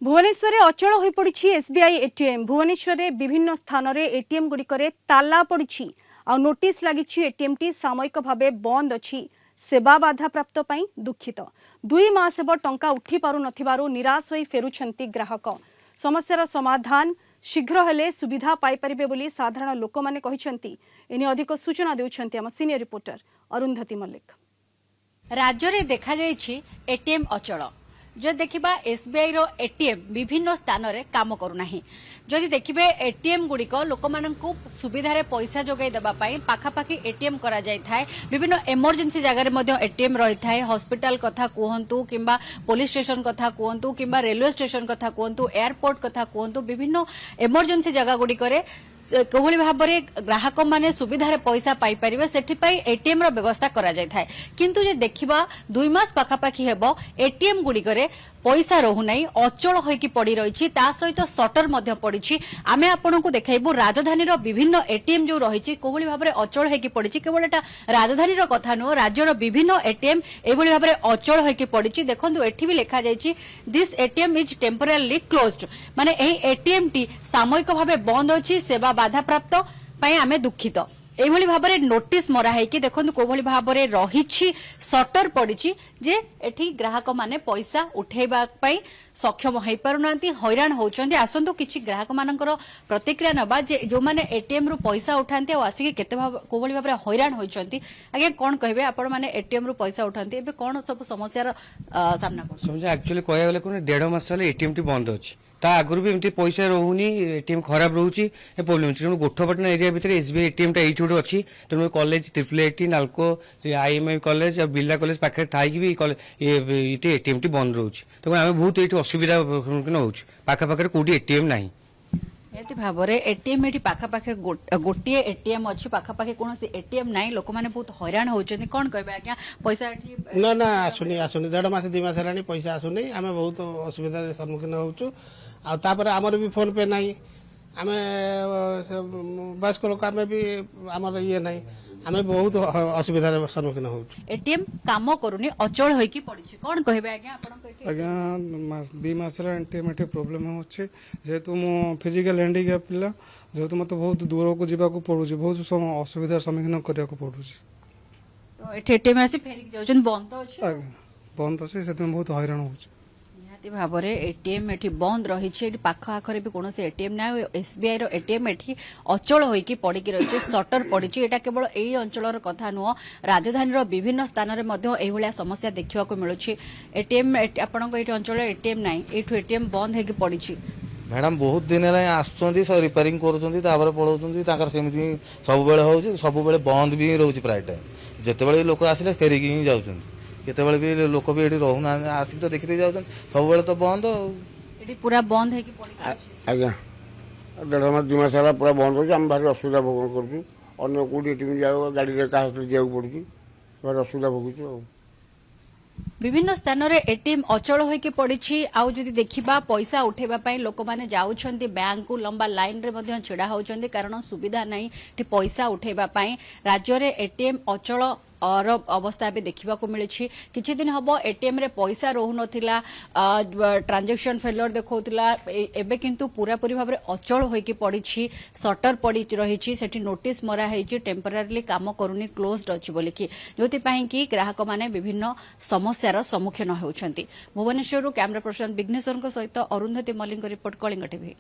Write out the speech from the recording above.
भुवनेश्वर में अचल हो पड़ी एसबीआई एटीएम। भुवनेश्वर में विभिन्न स्थान में एटीएम गुड़िक ताला पड़ी आ नोटिस लगी एटीएम टी सामयिक भाव बंद अच्छी सेवा बाधा प्राप्त पर दुखित 2 मास हेब टंका उठी पारु नथिबारु निराश होई फेरुछंती ग्राहक। समस्यार समाधान शीघ्र हेले सुविधा पाई परिबे बोली साधारण लोक माने कहिसंती। एने अधिक सूचना देउछंती हम सीनियर रिपोर्टर अरुंधति मल्लिक। राज्य में देखा एटीएम अचल जो देखा एसबीआई रो एटीएम विभिन्न स्थान में काम करूना। जदि देखिए एटीएम गुड़िक लोक मानू सुविधा रे पैसा जोगाई देवाई पाखापाखि एटीएम करा जाय थाए। विभिन्न इमरजेंसी जगह एटीएम रही है। हॉस्पिटल कथा कहतु कि पुलिस स्टेशन कथा कहतु कि रेलवे स्टेशन कथा कहतु एयरपोर्ट कथा कहतु विभिन्न इमरजेंसी जगह गुड़िक कोहली भाव में ग्राहक माने सुविधा रे पैसा पाई परिबे सेठिपाई एटीएम रो व्यवस्था करा जाय थाए। किंतु जे देखिबा 2 मास पाखापाखि हेबो एटीएम गुड़िक पैसा रहुनाई अचल होइकी पड़ी रही। ता सहित सटर मध्य पड़ी। आमे आपनकु देखाइबु राजधानी रो विभिन्न एटीएम जो रही कोहली भाव में अचल होइकी पड़ी। केवल एटा राजधानी रो कथा नुह राज्यर विभिन्न एटीएम एभली भाव में अचल होइकी पड़ी। देखंतु एठी भी लिखा जायछि this ATM is temporary closed माने एही एटीएम टी सामयिक भाव बंद अछि सेवा बाधा प्राप्त पई आमे दुखित। एभली भाव में नोटिस मरा है कि देखो कोभली भाव में रही सटर पड़ी जे एठी ग्राहक माने पैसा उठेबा पई सक्षम हो पारुना हैरान होउचंदी। आसंतु किछि ग्राहक मानकर प्रतिक्रिया नबा जे जो माने एटीएम रु पैसा उठांती आ आसिके केते कोभली भाव में हैरान होइचंती। आगे कोन कहबे आपण माने एटीएम रु पैसा उठांती एबे कोन सब समस्या सामना कर समझ एक्चुअली कहया गेले कोन 1.5 मास ले एटीएम टी बंद अछि। ता आगुरी भी एमती पैसा रोनी एटीएम खराब रोचे प्रोब्लेम तेणु गोठपाटना एरिया भितर एसबीआई एटीएम टा ये अच्छी तेणु college triple NALCO IMEI college और बिरला कॉलेज पाखे थी भी ये एटीएम टी बंद रोचे तेणु आम बहुत ये असुविधा सम्मुखीन हो पाखापाखे कौटी एटीएम ना निहती भाव में एटीएम ये पाखापाखे गोटे एटीएम अच्छी पाखापाखे कौन एटीएम ना लोक मैंने बहुत हैरान होती कौन कहे आज्ञा पैसा ना ना आसुनी आसुनी 1.5 मास 2 मास है पैसा आसुनी आम बहुत असुविधार सम्मुखीन होचु आपर आमर भी फोन पे ना आम वयस्क लोक आम भी आमर ये ना आम बहुत असुविधार सम्मुखीन हो एटीएम काम करूनी अचल होइकी पड़ी कौन कहबे आज्ञा आज्ञा 2 मास एटीएम एठी प्रोब्लेम होछि जेतु मो फिजिकल हैंडीकैप पिला जेतु मते बहुत दूर को जीवा को पड़ुछि बहुत असुविधार सम्मुखीन करिया को पड़ुछि तो एठी एटीएम आसी फेरिक जाउछन बंद अछि सेते बहुत हैरान होछि। निहती भाव में एटीएम एठी बंद रही पाख आखरे भी कौन एटीएम ना एसबीआई रो एटीएम एठी अचल होइकी पड़िकी रही सटर पड़ी। एटा केवल यही अंचल कथा नुह राजधानी रो विभिन्न स्थान में मध्य एभलिया समस्या देखा मिलूँ। एटीएम आपण अंचल एटीएम ना एठू एटीएम बंद होइकी पड़ी। मैडम बहुत दिन है रिपेयरिंग कर पलाउंती सब सब बंद भी रोचे प्राय टाइम जिते लोक आसिले फेरिकी ही जाऊँ केतबेले भी लोक भी ये रोना आसिक तो देखते जाऊँ सब तो बंद पूरा बंद है आज्ञा 1.5 मास 2 मास पूरा बंद हो भारी असुविधा भोग कर कौटी एटीएम जाओ गाड़ी क्या जाऊँ पड़ी भारी असुविधा भोगुँ। विभिन्न स्थान रे एटीएम अचल होइकी पड़ी। आउ जदि देखिबा पैसा उठेबा पई लोक माने जाउछंती बैंक को लंबा लाइन रे मध्य छिड़ा होउछंती कारण सुविधा नाही टी पैसा उठेबा पई राज्य रे एटीएम अचल और अवस्था भी देखा मिली। किछि दिन हम एटीएम रे पैसा रोहु नथिला ट्रांजैक्शन फेलियर देखौतिला एबे किंतु पूरा पूरी भाव में अचल होइकी पड़ी सटर पड़ी रही सेठी नोटिस मरा है टेम्परेरी काम करूनी क्लोज्ड अछि बोली कि जोति पई कि ग्राहक माने विभिन्न समस्यार सम्मुखीन होउछंती। भुवनेश्वर कैमरा पर्सन विघ्नेश्वर सहित अरुंधति मल्लिक रिपोर्ट कलिंग टीवी।